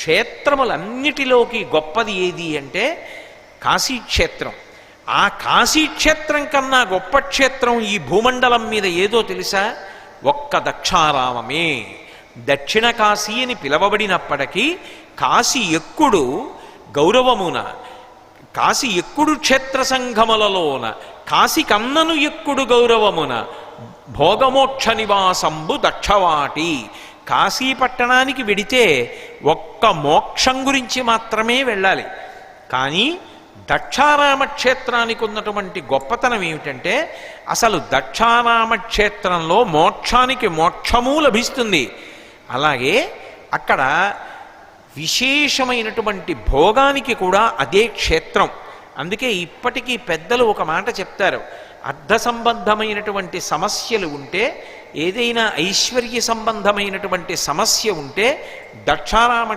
క్షేత్రములన్నిటిలోకి గొప్పది ఏది అంటే కాశీక్షేత్రం. ఆ కాశీక్షేత్రం కన్నా గొప్ప క్షేత్రం ఈ భూమండలం మీద ఏదో తెలుసా? ఒక్క దక్షారామమే. దక్షిణ కాశీ అని పిలవబడినప్పటికీ కాశీ ఎక్కుడు గౌరవమున, కాశీ ఎక్కుడు క్షేత్ర సంఘములలోన, కాశీ కన్నను ఎక్కుడు గౌరవమున భోగమోక్ష నివాసంబు దక్షవాటి. కాశీ పట్టణానికి వెడితే ఒక్క మోక్షం గురించి మాత్రమే వెళ్ళాలి. కానీ దక్షారామ క్షేత్రానికి ఉన్నటువంటి గొప్పతనం ఏమిటంటే అసలు దక్షారామ క్షేత్రంలో మోక్షానికి మోక్షము లభిస్తుంది. అలాగే అక్కడ విశేషమైనటువంటి భోగానికి కూడా అదే క్షేత్రం. అందుకే ఇప్పటికీ పెద్దలు ఒక మాట చెప్తారు, అర్థ సంబంధమైనటువంటి సమస్యలు ఉంటే, ఏదైనా ఐశ్వర్య సంబంధమైనటువంటి సమస్య ఉంటే దక్షారామ